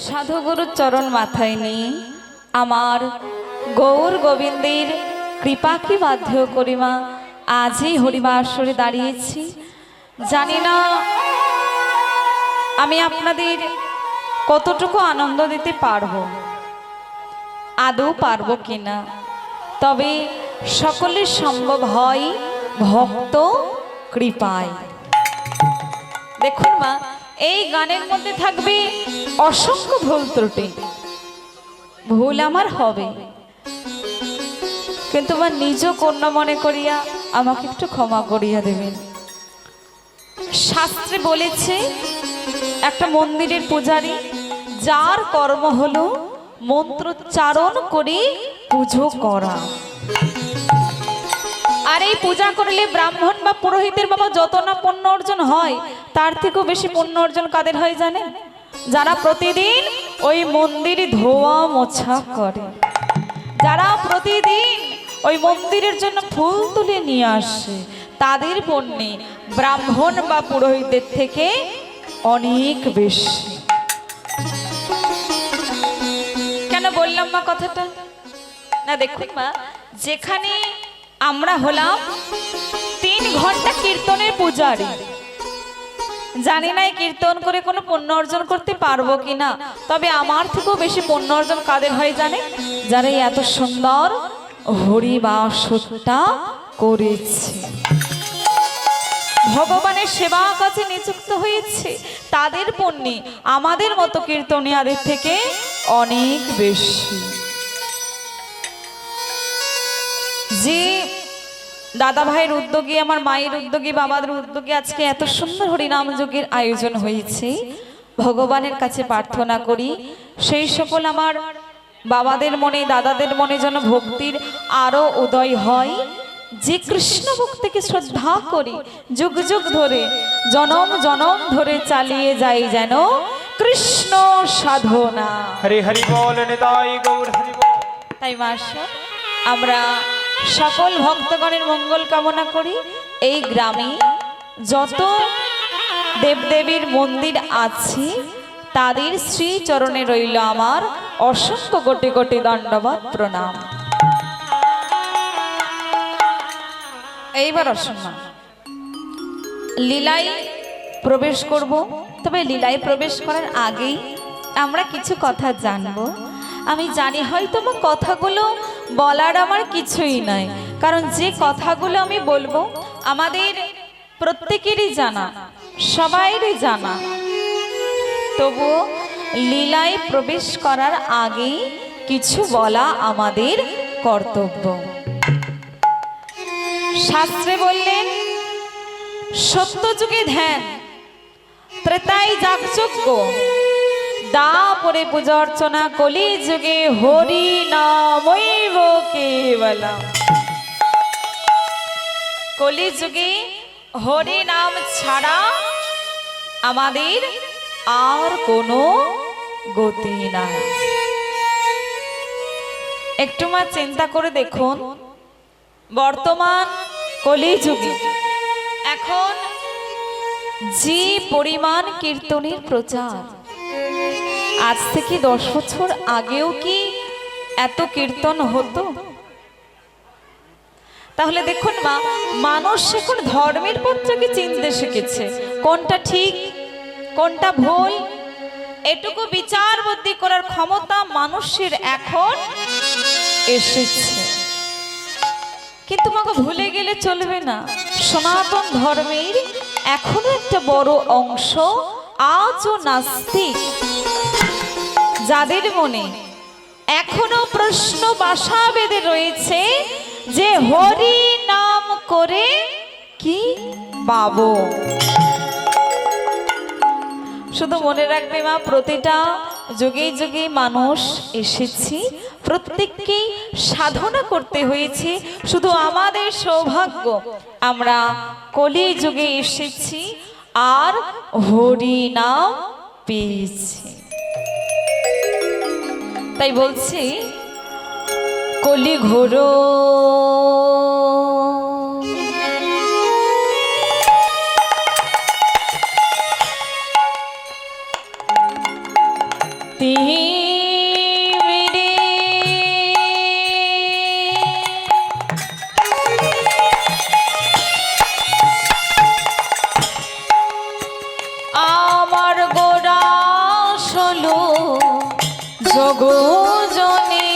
সাধুগুরুর চরণ মাথায় নিয়ে আমার গৌর গোবিন্দের কৃপা কি বাধ্য করিমা আজই হরিমা আসরে দাঁড়িয়েছি। জানি না আমি আপনাদের কতটুকু আনন্দ দিতে পারবো, আদৌ পারবো কিনা, তবে সকলের সম্ভব হয় ভক্ত কৃপায়। দেখুন মা, এই গানের মধ্যে থাকবে অসংখ্য ভুল ত্রুটি, ভুল আমার হবে, কিন্তু আমার নিজ কন্যা মনে করিয়া আমাকে একটু ক্ষমা করিয়া দেবেন। শাস্ত্রে বলেছে একটা মন্দিরের পূজারী যার কর্ম হলো মন্ত্রোচ্চারণ করে পুজো করা, আর এই পূজা করলে ব্রাহ্মণ বা পুরোহিতের বাবা যত না পুণ্য অর্জন হয়, তার থেকেও বেশি পুণ্য অর্জন কাদের হয় জানেন? যারা প্রতিদিন ওই মন্দির ধোয়া মোছা করে, যারা প্রতিদিন ওই মন্দিরের জন্য ফুল তুলে নিয়ে আসে, তাদের পুণ্যে ব্রাহ্মণ বা পুরোহিতদের থেকে অনেক বেশি। কেন বললাম মা কথাটা? না দেখুন মা, যেখানে আমরা হলাম 3 ঘন্টা কীর্তনের পূজারী, জানি না এই কীর্তন করে কোনো পুণ্য অর্জন করতে পারবো কিনা, তবে আমার থেকেও বেশি পুণ্য অর্জন কাদের হয় জানে? যারা এত সুন্দর হরিবাসটা করেছে, ভগবানের সেবা কাজে নিযুক্ত হয়েছে, তাদের পুণ্যে আমাদের মতো কীর্তনিয়াদের থেকে অনেক বেশি। যে দাদা ভাইয়ের উদ্যোগে, আমার মায়ের উদ্যোগে, বাবাদের উদ্যোগে আজকে এত সুন্দর হরিনাম যজ্ঞের আয়োজন হয়েছে, ভগবানের কাছে প্রার্থনা করি সেই সকল আমার বাবাদের মনে, দাদাদের মনে যেন ভক্তির আরো উদয় হয়, যে কৃষ্ণ ভক্তিকে শ্রদ্ধা করি যুগ যুগ ধরে, জনম জনম ধরে চালিয়ে যাই যেন কৃষ্ণ সাধনা। হরি হরি বল নিতাই গৌর হরি বল। তাই মাস আমরা সকল ভক্তগণের মঙ্গল কামনা করি। এই গ্রামে যত দেবদেবীর মন্দির আছে তাদের শ্রী চরণে রইল আমার অসংখ্য কোটি কোটি দণ্ডবত প্রণাম। এইবার অসম্মান লীলায় প্রবেশ করব, তবে লীলায় প্রবেশ করার আগেই আমরা কিছু কথা জানবো। আমি জানি হয়তো আমার কথাগুলো বলার আমার কিছুই নাই, কারণ যে কথাগুলো আমি বলবো আমাদের প্রত্যেকেরই জানা, সবাইরই জানা, তবুও লীলায় প্রবেশ করার আগেই কিছু বলা আমাদের কর্তব্য। শাস্ত্রে বললেন সত্য যুগে ধ্যান, ত্রেতায় যাগযজ্ঞ, দাপরে পূজা অর্চনা, কলি যুগে হরি নামৈব কেবলম। কলি যুগে হরি নাম ছাড়া আমাদের আর কোনো গতি নাই। একটু মা চিন্তা করে দেখুন, বর্তমান কলি যুগে এখন যে পরিমাণ কীর্তনের প্রচার, আজ থেকে 10 বছর আগেও কি এত কীর্তন হতো? তাহলে দেখুন মা, মানুষ এখন ধর্মের পথটাকে চিনতে শিখেছে, কোনটা ঠিক কোনটা ভুল এটুকু বিচার বুদ্ধি করার ক্ষমতা মানুষের এখন এসেছে। কিন্তু মাকে ভুলে গেলে চলবে না, সনাতন ধর্মের এখনো একটা বড় অংশ আজও নাস্তিক, যাদের মনে এখনো প্রশ্ন বাসা বেঁধে রয়েছে যে হরি নাম করে কি পাবো। শুধু মনে রাখবে মা, প্রতিটা যুগে যুগে মানুষ এসেছি, প্রত্যেককেই সাধনা করতে হয়েছে, শুধু আমাদের সৌভাগ্য আমরা কলি যুগে এসেছি আর হরি নাম পেয়েছি। তাই বলছি কলি ঘোর তিমিরে আমার গোরা সলো জগজনে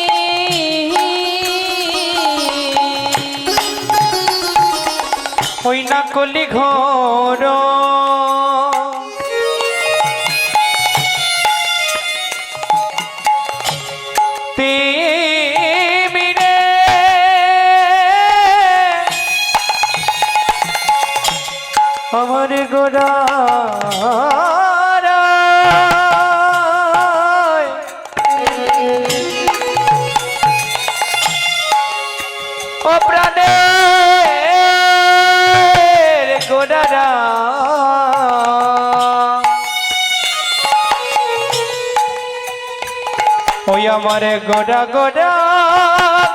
ওই না কলি ঘর তিমিরে আমার গোরা ও প্রাণের গোড়ারা ওই আমার গোড়া গোড়া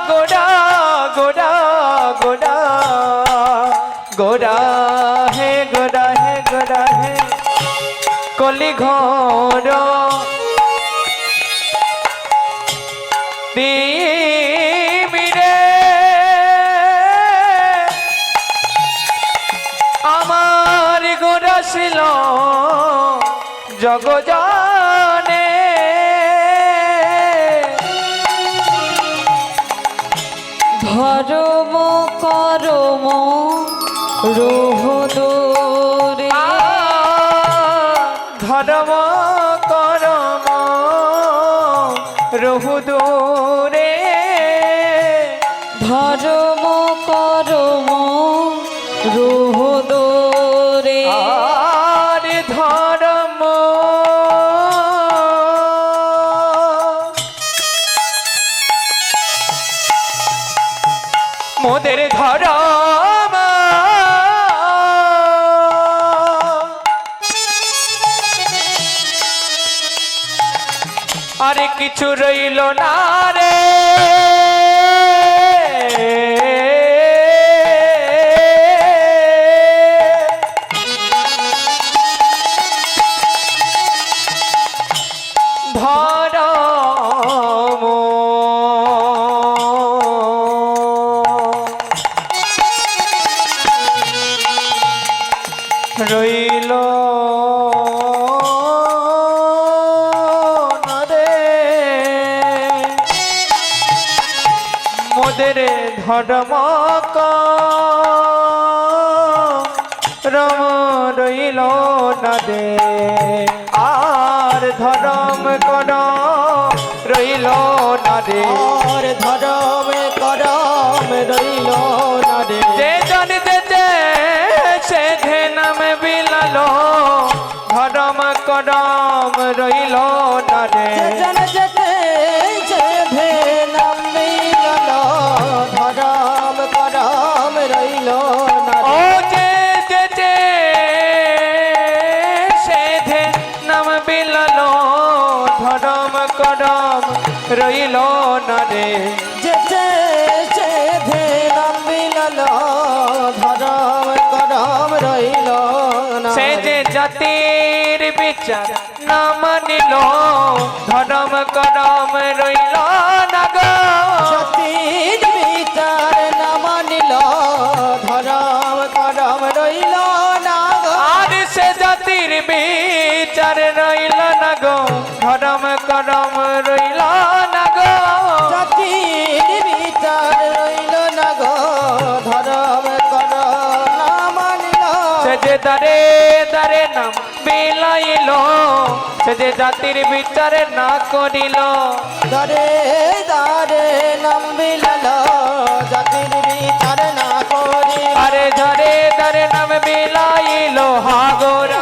গোড়া গোড়া গোড়া গোড়া হে গোড়া হে গোড়া হে কলি ঘর তিমিরে আমার গোড়া ছিল জগজানে ধর্ম করম রোহদরে ধর্ম করম রহুদূরে ধর্ম করম রোহদরে আর ধর্ম মোদের ধর্ম আরে কিছু রইল না রে ধর্ম রইল না রে মোদের ধর্ম রম রইল না রে আর ধর্ম কর রইল না রে আর ধরম করম রইল না রে যে জানিতে সে নাম বিলালো ধর্ম করম রইল না রে জন যেতে যে ভে নাম মিলল ধরম করম রইল না ও রে যে সে নাম বিলালো ধর্ম করম রইল না রে যেতে যে ভে নাম মিলল ধরম করম রইল না সে যে জাতির বিচার না মানিল ধর্ম করম রইল না গো সতীর বিচার না মানিল ধরম করম রইল না গো আর সে জাতির বিচার রইল না গো ধর্ম করম রইল না গো জাতির বিচার রইল না গো ধরম করম না মানিল সে যে দারে দারে নাম বিলাইল সে যে জাতির বিচার না করিল দরে দারে নাম বিলাল জাতির বিচার না করি আরে ধরে ধরে নাম বিলাইল হাগোরা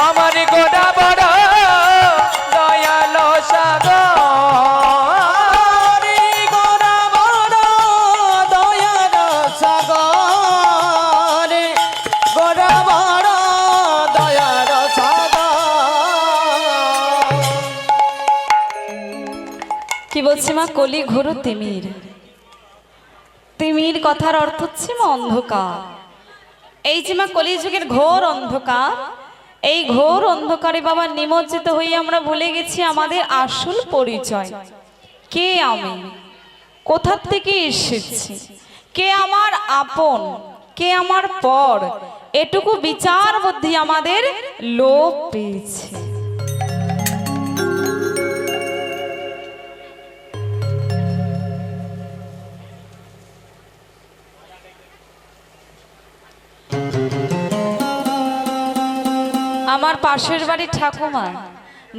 আমার গোড়া বড় দয়াল সাগর গোরা বড় দয়ার সাগর গোরা বড় দয়ার সাগর কি বলছি মা কলি ঘোর তিমির তিমির কথার অর্থ হচ্ছে মা অন্ধকার। এই যে মা কলিযুগের ঘোর অন্ধকার, এই ঘোর অন্ধকারে বাবা নিমজ্জিত হয়ে আমরা ভুলে গেছি আমাদের আসল পরিচয়। কে আমি, কোথা থেকে এসেছি, কে আমার আপন, কে আমার পর, এটুকু বিচার বুদ্ধি আমাদের লোপ পেয়েছে। আমার পাশের বাড়ির ঠাকুমা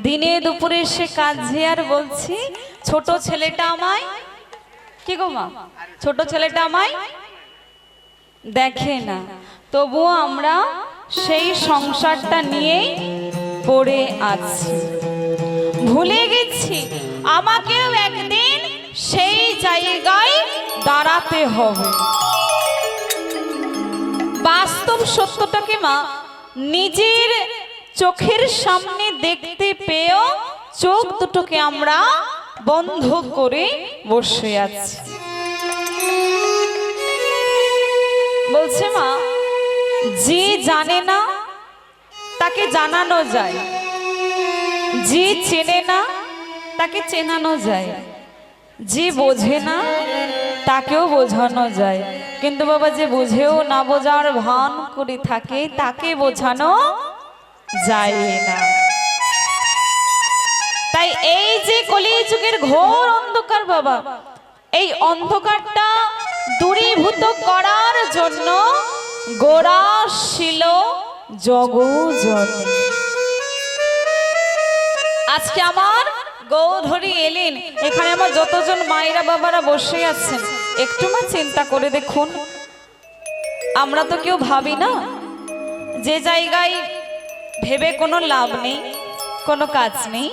দিনে দুপুরে এসে কাঁদছে আর বলছি ছোট ছেলেটা আমায়, কি গো মা, ছোট ছেলেটা আমায় দেখে না, তবুও আমরা সেই সংসারটা নিয়েই পড়ে আছি। ভুলে গেছি আমাকেও একদিন সেই জায়গায় দাঁড়াতে হবে। বাস্তব সত্যটাকে মা নিজের চোখের সামনে দেখতে পেয়েও চোখ দুটোকে আমরা বন্ধ করে বসে আছি। বলছে মা, যে জানে না তাকে জানানো যায়, যে চেনে না তাকে চেনানো যায়, যে বোঝে না তাকেও বোঝানো যায়, কিন্তু বাবা যে বুঝেও না বোঝার ভান করে থাকে তাকে বোঝানো যায় না। তাই এই যে কলিযুগের ঘোর অন্ধকার বাবা, এই অন্ধকারটা দূরীভূত করার জন্য গোড়া ছিল জগজনে। আজকে আমার গৌধরী এলেন, এখানে আমার যতজন মায়েরা বাবারা বসে আছেন, একটু মা চিন্তা করে দেখুন, আমরা তো কেউ ভাবি না, যে জায়গায় ভেবে কোনো লাভ নেই, কোনো কাজ নেই,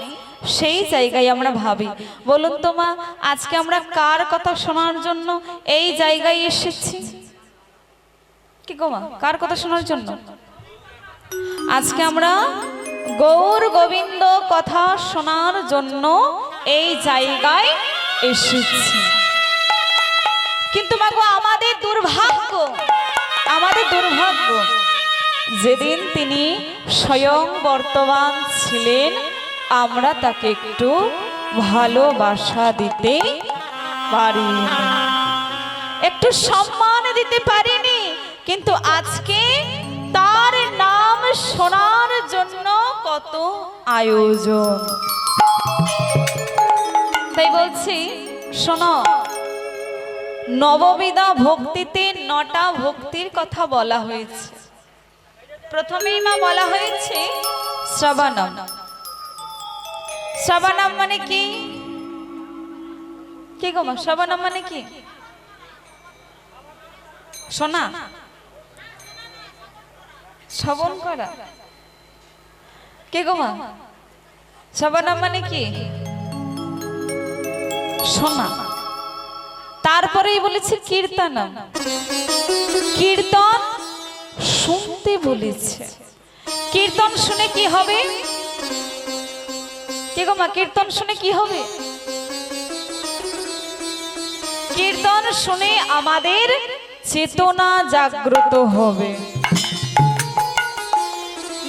সেই জায়গায় আমরা ভাবি। বলুন তো মা, আজকে আমরা কার কথা শোনার জন্য এই জায়গায় এসেছি? কি গো মা, কার কথা শোনার জন্য? আজকে আমরা গৌর গোবিন্দ কথা শোনার জন্য এই জায়গায় এসেছি। কিন্তু মাগো আমাদের দুর্ভাগ্য, আমাদের দুর্ভাগ্য, যেদিন তিনি স্বয়ং বর্তমান ছিলেন আমরা তাকে একটু ভালোবাসা দিতে পারিনি, একটু সম্মান দিতে পারিনি। কিন্তু আজকে তার নাম শোনার জন্য কত আয়োজন। তাই বলছি শোনো, নববিধা ভক্তিতে 9টা ভক্তির কথা বলা হয়েছে। প্রথমেই মা বলা হয়েছে শ্রবণম। শ্রবণম মানে কি? কি গো মা, শ্রবণম মানে কি? শোনা, শ্রবণ করা। কে গো মা, শ্রবণম মানে কি? শোনা। তারপরেই বলেছে কীর্তনম, কীর্তন শুনতে বলেছে। কীর্তন শুনে কি হবে? কে গো মা, কীর্তন শুনে কি হবে? কীর্তন শুনে আমাদের চেতনা জাগ্রত হবে।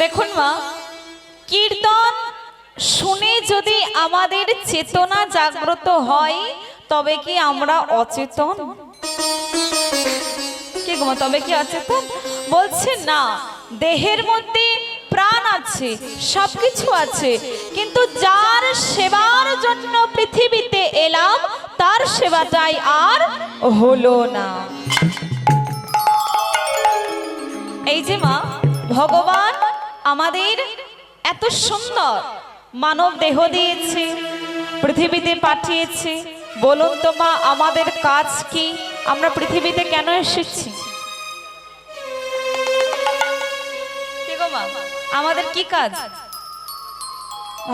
দেখুন মা, কীর্তন শুনে যদি আমাদের চেতনা জাগ্রত হয় তবে কি আমরা অচেতন? কি গো মা, তবে কি অচেতন? বলছে না, দেহের মধ্যে প্রাণ আছে, সবকিছু আছে, কিন্তু যার সেবার জন্য পৃথিবীতে এলাম তার সেবাটাই আর হলো না। এই যে মা, ভগবান আমাদের এত সুন্দর মানব দেহ দিয়েছে, পৃথিবীতে পাঠিয়েছে। বলুন তো মা, আমাদের কাজ কি? আমরা পৃথিবীতে কেন এসেছি? কি গো মা, আমাদের কি কাজ?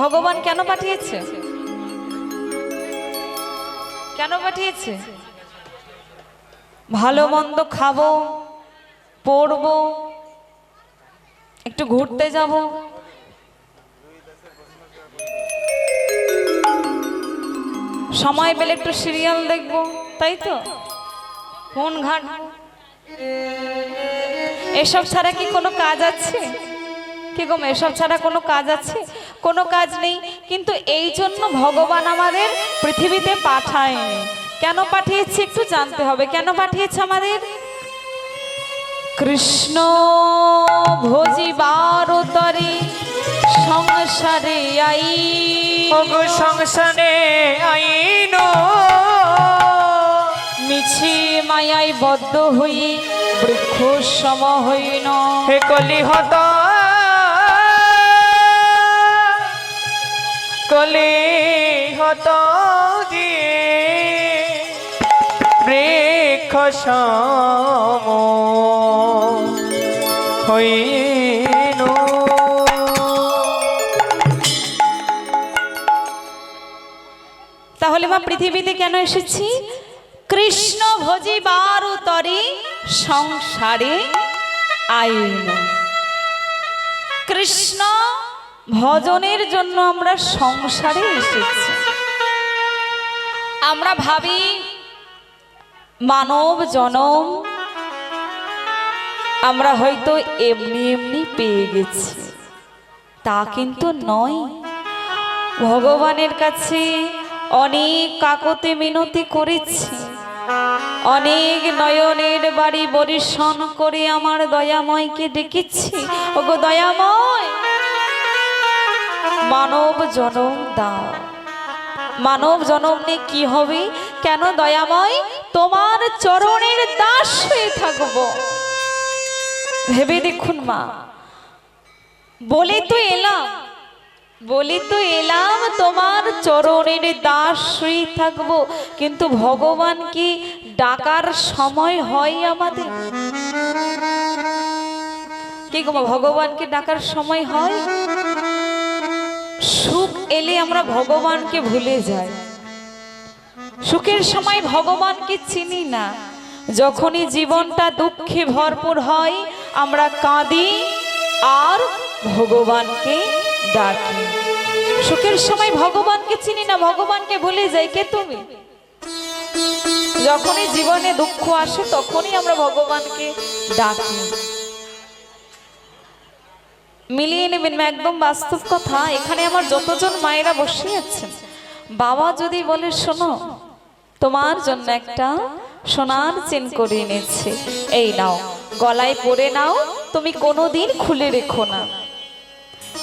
ভগবান কেন পাঠিয়েছে? কেন পাঠিয়েছে? ভালো মন্দ খাবো, পড়বো, একটু ঘুরতে যাব, সময় পেলে একটু সিরিয়াল দেখবো, তাই তো, ফোন ঘাঁটবো। এসব ছাড়া কি কোনো কাজ আছে? কি গো এসব ছাড়া কোনো কাজ আছে? কোনো কাজ নেই। কিন্তু এই জন্য ভগবান আমাদের পৃথিবীতে পাঠায়নি। কেন পাঠিয়েছে একটু জানতে হবে। কেন পাঠিয়েছে আমাদের? কৃষ্ণ ভজিবার তরে সংসারে আই, ওগো সংসারে আইন মিছি মায়ায় বদ্ধ হই বৃক্ষ সম হইন। হে কলিহত কলিহত বৃক্ষ সম হইন। তাহলে মা পৃথিবীতে কেন এসেছি? কৃষ্ণ ভজিবার তরে সংসারে আইন। কৃষ্ণ ভজনের জন্য আমরা সংসারে এসেছি। আমরা ভাবি মানব জনম আমরা হয়তো এমনি এমনি পেয়ে গেছি, তা কিন্তু নয়। ভগবানের কাছে অনেক কাকতে মিনতি করেছি, অনেক নয়নের বাড়ি বরিশন করে আমার দয়াময়কে ডেকেছি, ওগো দয়াময় মানব জনম দাও। মানব জনম নিয়ে কি হবে? কেন দয়াময়? তোমার চরণের দাস হয়ে থাকবো। ভেবে দেখুন মা, বলে তো এলাম তোমার চরণের দাস হয়ে থাকবো, কিন্তু ভগবান কি ডাকার সময় হয় আমাদের? কি গো ভগবানকে ডাকার সময় হয়? সুখ এলে আমরা ভগবানকে ভুলে যাই, সুখের সময় ভগবানকে চিনি না। যখনই জীবনটা দুঃখে ভরপুর হয় আমরা কাঁদি আর ভগবানকে ডাকি। সুখের সময় ভগবানকে চিনি না, ভগবানকে ভুলে যাই। কে তুমি? যখনই জীবনে দুঃখ আসে তখনই আমরা ভগবানকে ডাকি। মিলিয়ে নেবেন না, একদম বাস্তব কথা। এখানে আমার যতজন মায়েরা বসে আছেন, বাবা যদি বলে শোনো তোমার জন্য একটা সোনার চেন করে এনেছে, এই নাও গলায় পরে নাও, তুমি কোনোদিন খুলে রেখো না।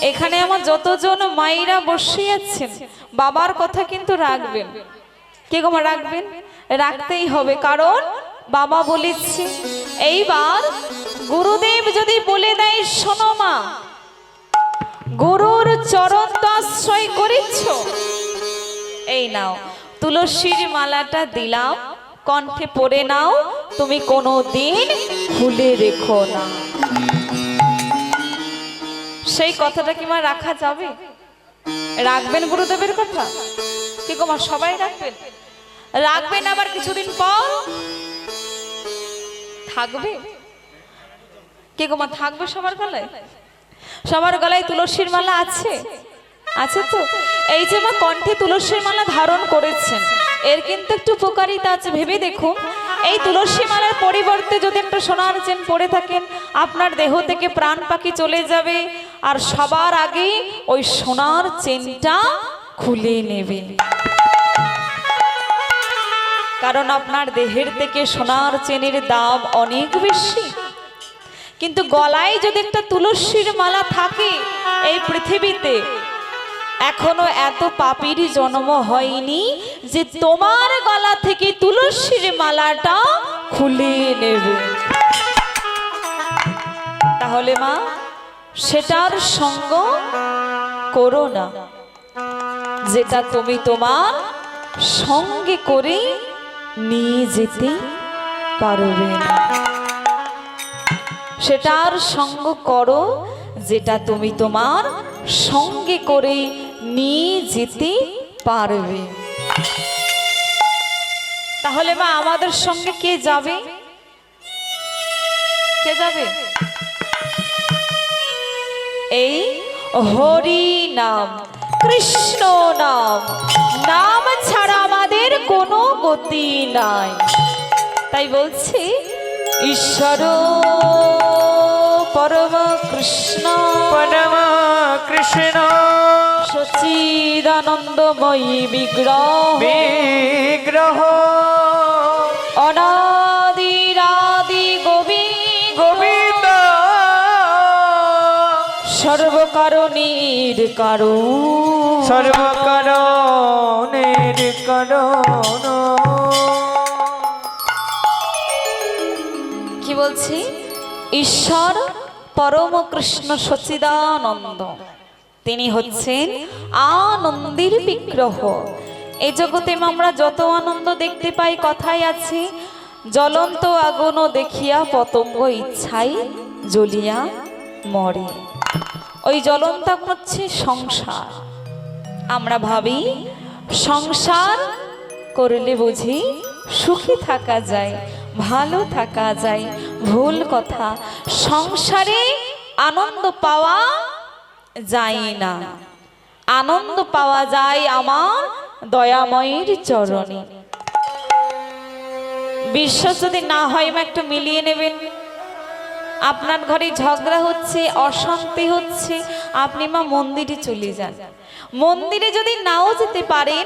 এখানে আমার যতজন মায়েরা বসে আছেন বাবার কথা কিন্তু রাখবেন। কে গো মা রাখবেন? রাখতেই হবে, কারণ বাবা বলেছে। এইবার গুরুদেব যদি বলে দেয় শোনো মা, গুরুর চরণ তো আশ্রয় করেছ, এই নাও তুলসীর মালাটা দিলাম, কণ্ঠে পরে নাও, তুমি কোনো দিন ভুলে রেখো না। সেই কথাটা কি মা রাখা যাবে? রাখবেন গুরুদেবের কথা? কি গো মা সবাই রাখবেন? রাখবেন আবার কিছুদিন পর থাকবে? কে গো মা থাকবে সবার গলায়? সবার গলায় তুলসীর মালা আছে? আছে তো? এই যে মা কণ্ঠে তুলসীর মালা ধারণ করেছেন, এর কিন্তু একটু উপকারিতা আছে। ভেবে দেখুন, এই তুলসী মালার পরিবর্তে যদি একটা সোনার চেন পরে থাকেন, আপনার দেহ থেকে প্রাণ পাখি চলে যাবে, আর সবার আগে ওই সোনার চেনটা খুলে নেবে। কারণ আপনার দেহের থেকে সোনার চেনের দাম অনেক বেশি। কিন্তু গলায় যদি একটা তুলসীর মালা থাকে, এই পৃথিবীতে এখনো এত পাপীর জন্ম হয়নি যে তোমার গলা থেকে তুলসীর মালাটা খুলে নেবে। তাহলে মা সেটার সঙ্গ করো না যেটা তুমি তোমার সঙ্গে করে নিয়ে যেতে পারবে না। সেটার সঙ্গ করো যেটা তুমি তোমার সঙ্গে করে নিয়ে যেতে পারবে। তাহলে মা আমাদের সঙ্গে কে যাবে? কে যাবে? এই হরি নাম, কৃষ্ণ নাম, নাম ছাড়া আমাদের কোনো গতি নাই। তাই বলছি ঈশ্বর পরম কৃষ্ণ পরম কৃষ্ণ সচিদানন্দময়ী বিগ্রহ বিগ্রহ অনাদিরাদি গোবিন্দ গোবিন্দ সর্বকারণের কারণ সর্বকারণের কারণ। কি বলছি? ঈশ্বর পরম কৃষ্ণ সচিদানন্দ, তিনি হচ্ছেন আনন্দের বিগ্রহ। এই জগতে আমরা যত আনন্দ দেখতে পাই, কথাই আছে জ্বলন্ত আগুন দেখিয়া পতঙ্গ ইচ্ছাই জ্বলিয়া মরে। ওই জ্বলন্ত আগুন হচ্ছে সংসার। আমরা ভাবি সংসার করলে বুঝি সুখী থাকা যায়, ভালো থাকা যায়। ভুল কথা। সংসারে আনন্দ পাওয়া যায় না, আনন্দ পাওয়া যায় আমার দয়াময়ের চরণে। বিশ্বাস যদি না হয় মা একটু মিলিয়ে নেবেন। আপনার ঘরে ঝগড়া হচ্ছে, অশান্তি হচ্ছে, আপনি মা মন্দিরে চলে যান। মন্দিরে যদি নাও যেতে পারেন,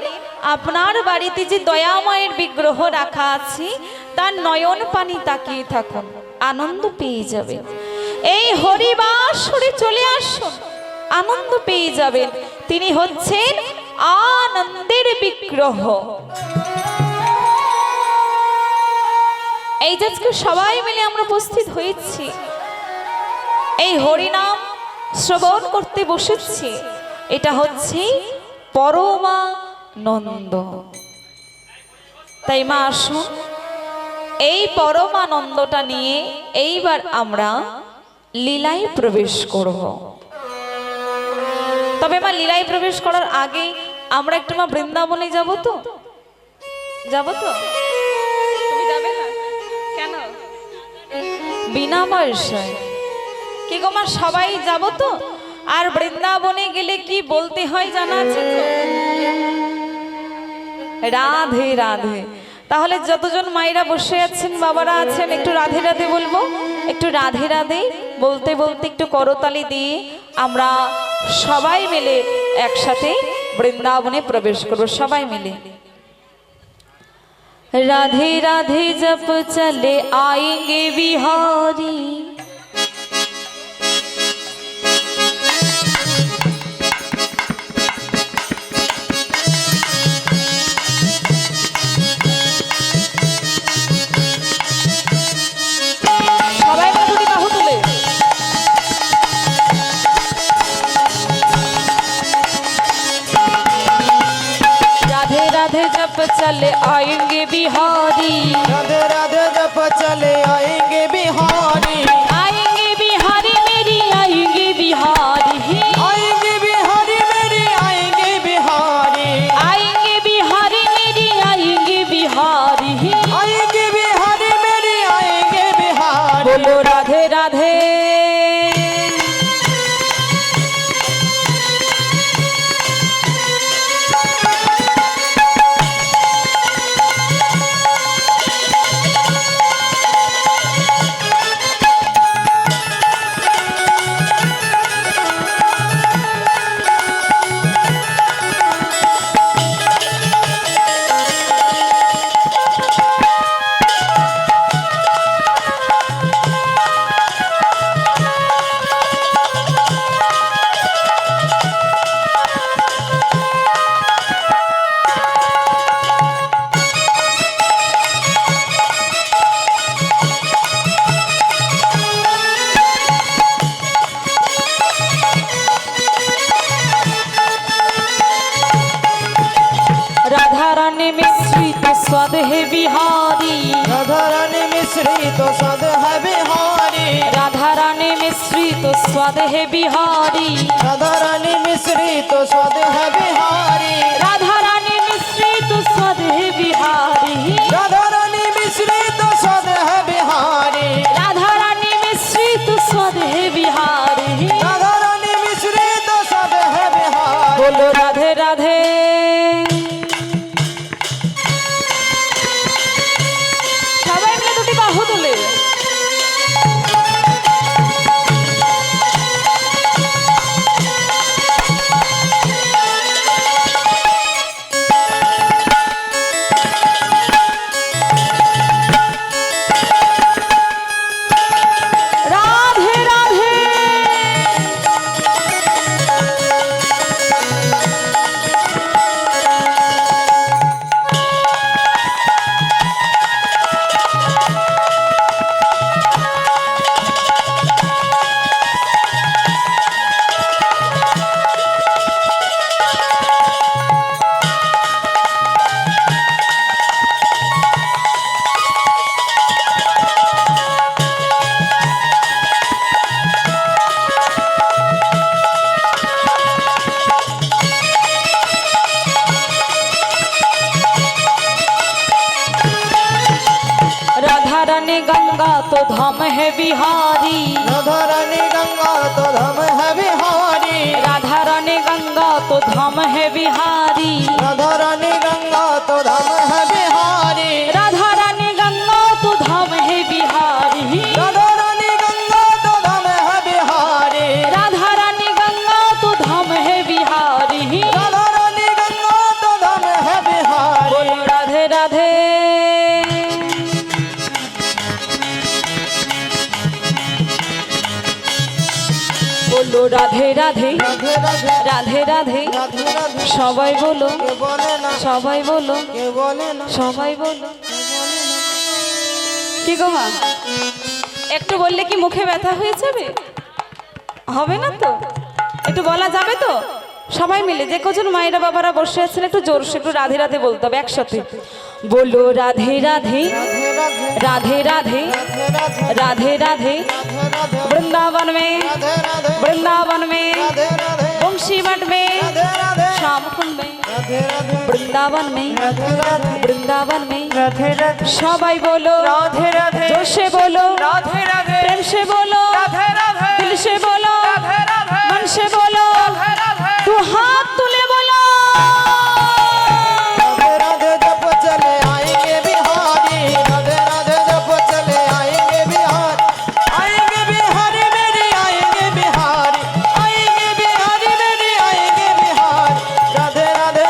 আপনার বাড়িতে যে দয়াময়ের বিগ্রহ রাখা আছে তার নয়ন পানি তাকিয়ে থাকুন, আনন্দ পেয়ে যাবেন। এই হরিবাসরে চলে আসুন, আনন্দ পেয়ে যাবেন। তিনি হচ্ছেন আনন্দের বিগ্রহ। এই যে আজকে সবাই মিলে আমরা উপস্থিত হয়েছি, এই হরিনাম শ্রবণ করতে বসেছি, এটা হচ্ছে পরমানন্দ। তাই মা আসুন, এই পরমানন্দটা নিয়ে এইবার আমরা লীলায় প্রবেশ করব। তবে মা লীলায় প্রবেশ করার আগে আমরা একটু মা বৃন্দাবনে যাব তো? যাব তো? তুমি যাবে না কেন? বিনা পয়সায় কি গো মা, সবাই যাব তো? আর বৃন্দাবনে গেলে কি বলতে হয় জানা আছে তো? রাধে রাধে। তাহলে যতজন মায়েরা বসে আছেন, বাবারা আছেন, একটু রাধে রাধে বলবো। একটু রাধে রাধে বলতে বলতে একটু করতালি দিয়ে আমরা সবাই মিলে একসাথে বৃন্দাবনে প্রবেশ করব, সবাই মিলে। राधे राधे जप चले आएंगे बिहारी, সবাই দুটি বাহু তুলে राधे राधे जप चले आएंगे बिहारी, राधे राधे जप चले आएंगे बिहारी, आएंगे बिहारी मेरी आएंगे बिहारी, आएंगे बिहारी मेरी आएंगे बिहारी, आएंगे बिहारी मेरी आएंगे बिहारी, आएंगे बिहारी मेरी आएंगे बिहारी। बोलो राधे राधे। राधा रानी मिश्रित स्वाद है बिहारी, राधा रानी मिश्रित स्वाद है बिहारी, राधा रानी मिश्रित स्वाद है बिहारी, राधा रानी मिश्रित स्वाद है बिहारी, राधा रानी मिश्रित स्वाद है बिहारी, राधा रानी मिश्रित स्वाद है बिहारी, राधा रानी मिश्रित स्वाद है बिहारी, राधा रानी मिश्रित स्वाद है बिहारी। बोलो राधे राधे। सबाई मिले दुटी बाहु तुले रानी गंगा तो धाम है बिहारी, राधा रानी गंगा तो धाम है बिहारी, राधा रानी गंगा तो धाम है बिहारी, राधा रानी गंगा तो धाम है बिहारी, राधा रानी गंगा तो धाम है बिहारी, राधा रानी गंगा तो धाम है बिहारी, राधा रानी गंगा तो धाम है बिहारी। राधा रानी गंगा तो धाम है बिहारी। बोलो राधे राधे। बोलो राधे राधे राधे राधे রাধে রাধে राधे राधे। সবাই বলো, के बोले ना, সবাই বলো, के बोले ना, সবাই বলো। কি গো মা, একটু বললে কি মুখে ব্যথা হয়ে যাবে? হবে না তো? একটু বলা যাবে তো? সবাই মিলে যে কজন মায়েরা বাবারা বসে আছেন একটু জোরসে একটু রাধে রাধে বলতে হবে একসাথে। বলো রাধে রাধে राधे राधे রাধে রাধे राधे राधे राधे राधे राधे वृंदावन में, राधे राधे वृंदावन में, राधे राधे बंशी मठ में, राधे राधे श्यामकुंड में, राधे राधे वृंदावन में, राधे राधे वृंदावन में। রাধে রাধে সবাই বলো রাধে রাধে जोशे बोलो, রাধে রাধে प्रेम से बोलो, রাধে রাধে दिल से बोलो, রাধে রাধে मन से बोलो, রাধে রাধে तू हाथ तुले बोलो। राधे राधे जप चले आएंगे बिहारी, राधे राधे जप चले आएंगे बिहारी, आएंगे बिहारी मेरे आएंगे बिहारी, आएंगे बिहारी मेरे आएंगे बिहारी। राधे राधे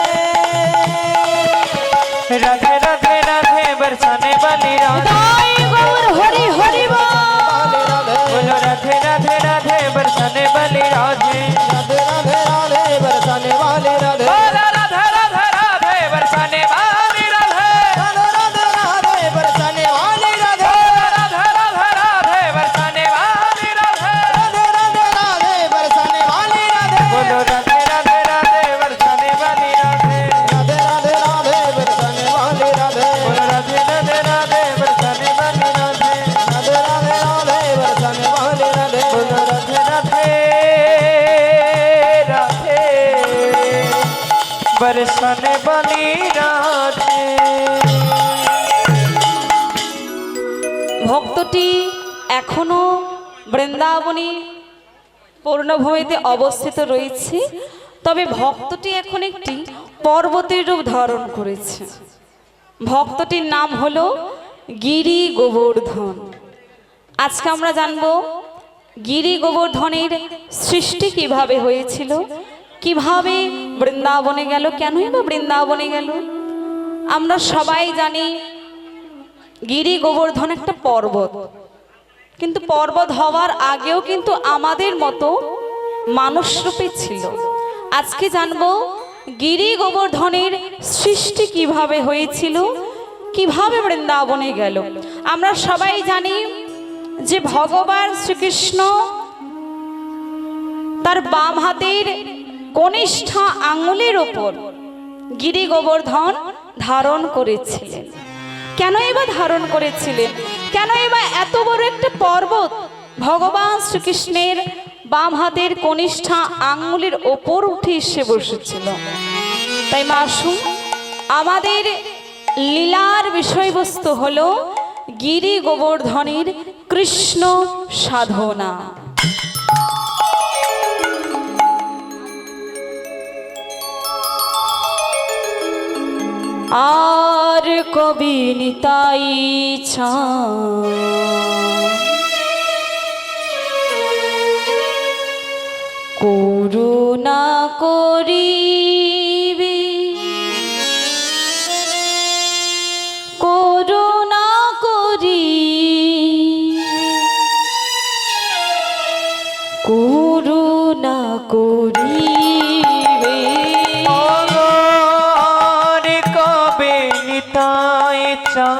राधे राधे राधे बरसाने वाली राधे दाई गौर हरि हरि बोल। राधे राधे बोलो राधे राधे राधे बरसाने वाली राधे राधे राधे राधे बरसाने वाली राधे, बोलो राधे राधे राधे बरसाने वाली राधे राधे राधे राधे बरसाने वाली राधे, राधे राधे राधे बरसाने वाली राधे राधे राधे राधे बरसाने वाली राधे, बोलो राधे राधे राधे बरसाने वाली राधे राधे राधे राधे बरसाने वाली राधे, बोलो राधे राधे राधे बरसाने वाली राधे राधे राधे राधे बरसाने वाली राधे, बोलो राधे राधे राधे बरसाने वाली राधे। ভক্তটি এখনো বৃন্দাবনী পূর্ণভূমিতে অবস্থিত রয়েছে, তবে ভক্তটি এখন একটি পর্বতের রূপ ধারণ করেছে। ভক্তটির নাম হলো গিরি গোবর্ধন। আজকে আমরা জানবো গিরি গোবর্ধনের সৃষ্টি কিভাবে হয়েছিল, কিভাবে বৃন্দাবনে গেল, কেনই বা বৃন্দাবনে গেল। আমরা সবাই জানি গিরি গোবর্ধন একটা পর্বত, কিন্তু পর্বত হওয়ার আগেও কিন্তু আমাদের মতো মানুষ রূপে ছিল। আজকে জানবো গিরি গোবর্ধনের সৃষ্টি কিভাবে হয়েছিল, কিভাবে বৃন্দাবনে গেল। আমরা সবাই জানি যে ভগবান শ্রীকৃষ্ণ তার বাম হাতের কনিষ্ঠ আঙুলের ওপর গিরি গোবর্ধন ধারণ করেছিলেন। কেন এবার ধারণ করেছিলেন, কেন এবার এত বড় একটা পর্বত ভগবান শ্রীকৃষ্ণের বাম হাতের কনিষ্ঠ আঙ্গুলের ওপর উঠে এসে বসেছিল? তাই মা আসুন, আমাদের লীলার বিষয়বস্তু হলো গিরি গোবর্ধনের কৃষ্ণ সাধনা। আর কবি নিতাই ছা করুণা করিবে, করুণা করি, করুণা করিবে। और कबे निताय चा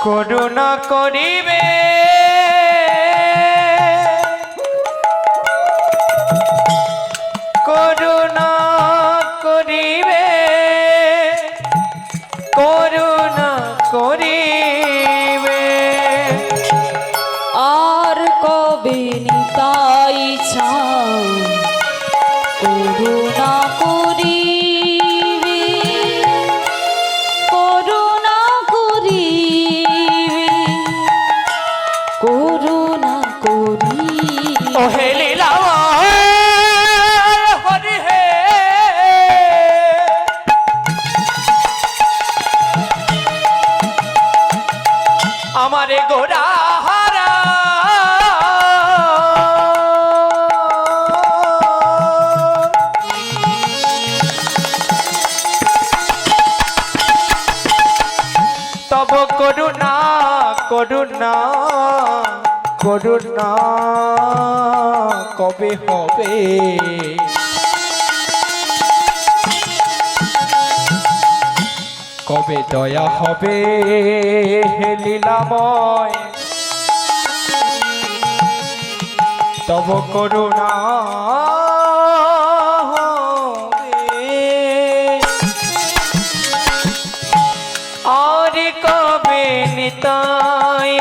করুণা করিবে, করুণা করিবে, করুণা করিবে। আর কবে নিতাই ছা করুণা করিবে, ও হে লীলাময় হরি হে আমারে গোরা হারা তব করুণা করুণা করুণা কবে হবে কবে দয়া হবে হে লীলাময় তব করুণা হবে। আর কবে নিতাই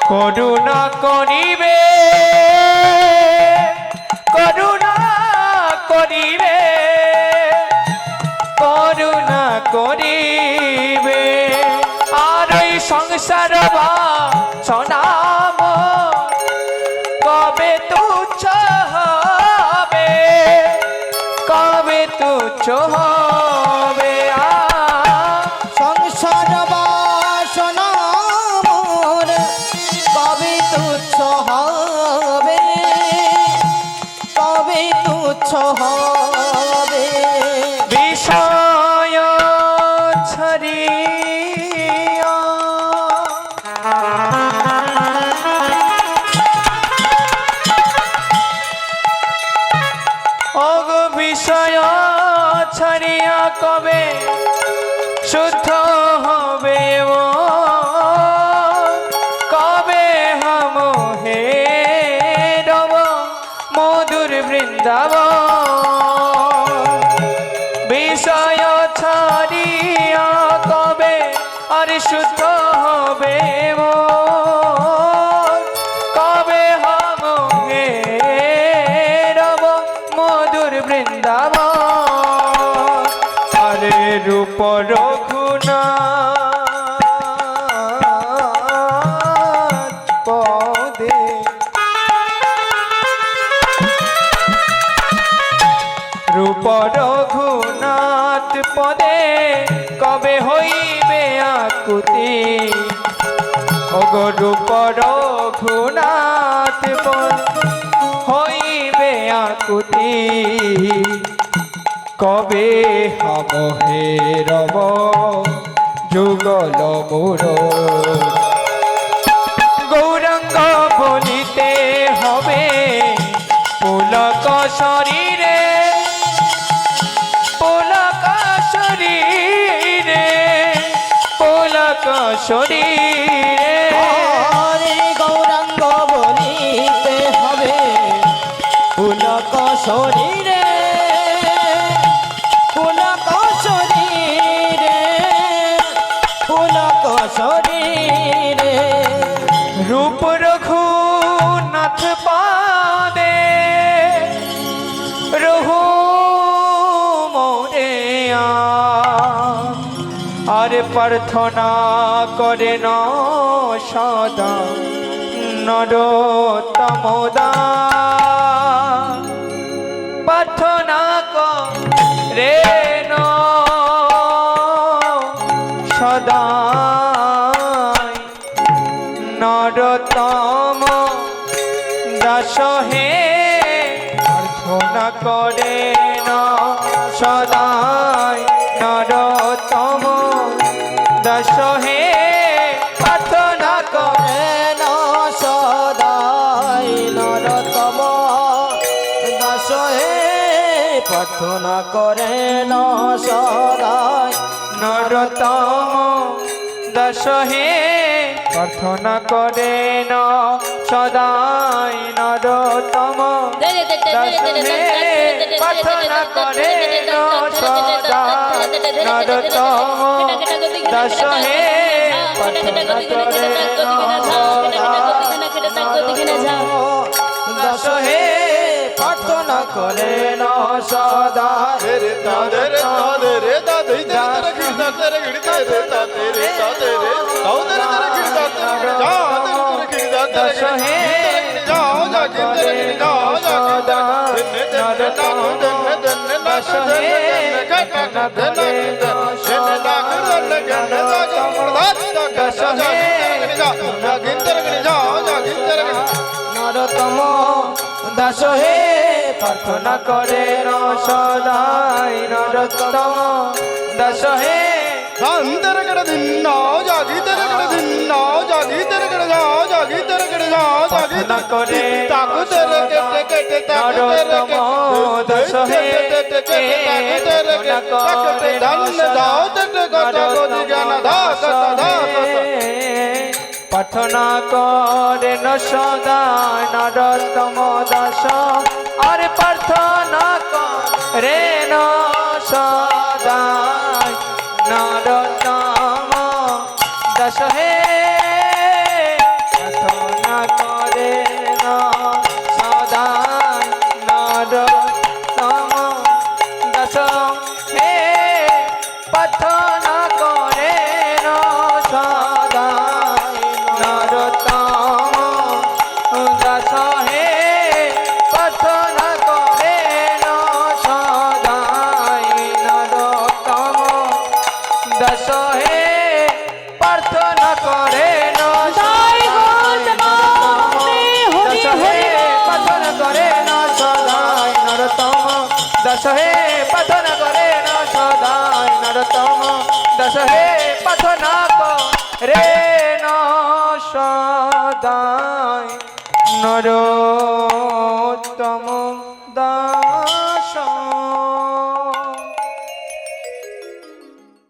করুণা করিবে করুণা করিবে করুণা করিবে আর এই সংসার বা সনাম কবে তুচ্ছ হবে কবে তুচ্ছ হবে সংসার বাসনা মোর কবে তুচ্ছ হবে কবে তুচ্ছ হবে বিষয় ছড়িয়া অগ বিষয় ছড়িয়া কবে শুদ্ধ হবে কবে হম হে রব মধুর বৃন্দাবন বিষয় ছাড়িয়া কবে আর শুদ্ধ হবে কবে হম হে রব মধুর বৃন্দাবন আরে রূপ রঘুনা পদে রূপ রঘুনাথ পদে কবে হইবে আকুতি ওগো রূপ রঘুনাথ পদ হইবে আকুতি কবে হম হে রব যুগল মুর গৌরাঙ্গ বলিতে হবে পুলক শরীরে পুলক শরীরে পুলক শরীরে হরে গৌরাঙ্গ বলিতে হবে পুলক শরীরে পুলক শরীরে পুলক শরীরে রূপ রঘুনাথ পাদে রঘু মোরে আর প্রার্থনা করে ন সদা নরোত্তমদা প্রার্থনা করে ন সদা নরোত্তম দাস হে প্রার্থনা করে ন সদাই নরোত্তম দাস হে প্রার্থনা করে ন সদাই নরতম দাস হে প্রার্থনা করে ন সদাই নরোত্তম দাস হে প্রার্থনা করে ন সদাই নরোত্তম দাস হে প্রার্থনা করে ন সদাই নরোত্তম দাস হে প্রার্থনা করে দাস হে প্রার্থনা করে ন সদাই রে দাদা রে দাদা রে দাদা রে দাদা রে দাদা রে নরতম দশ হে পার্থনা করে ন সদাই নরতম দশ হে নরতম দাস হে প্রার্থনা করে ন সদাই নরতম দশ হে শান্তর কর দিন জাগি তর কর দিন জাগি তর কর জাগি তর কর জাগি প্রার্থনা করে তাকু তর কেটে কেটে তাকু তর নরতম দশ হে প্রার্থনা করে দান দাও তট কথা গদি জ্ঞান ধা কথা ধা প্রার্থনা করে ন সদাই নরতম দাস আর প্রার্থনা করে ন সদাই নরতম দাস হে প্রার্থনা করে ন সদাই নরতম দাস হে প্রার্থনা করে ন সদাই নরতম দাস হে প্রার্থনা করে ন সদাই নরতম দাস হে প্রার্থনা করে ন তাই বলতে বলতে হরি দাস হে হরি প্রার্থনা করে ন সদাই নরতম দাস হে প্রার্থনা করে ন সদাই নরতম দাস হে প্রার্থনা করে ন সদাই নরোত্তম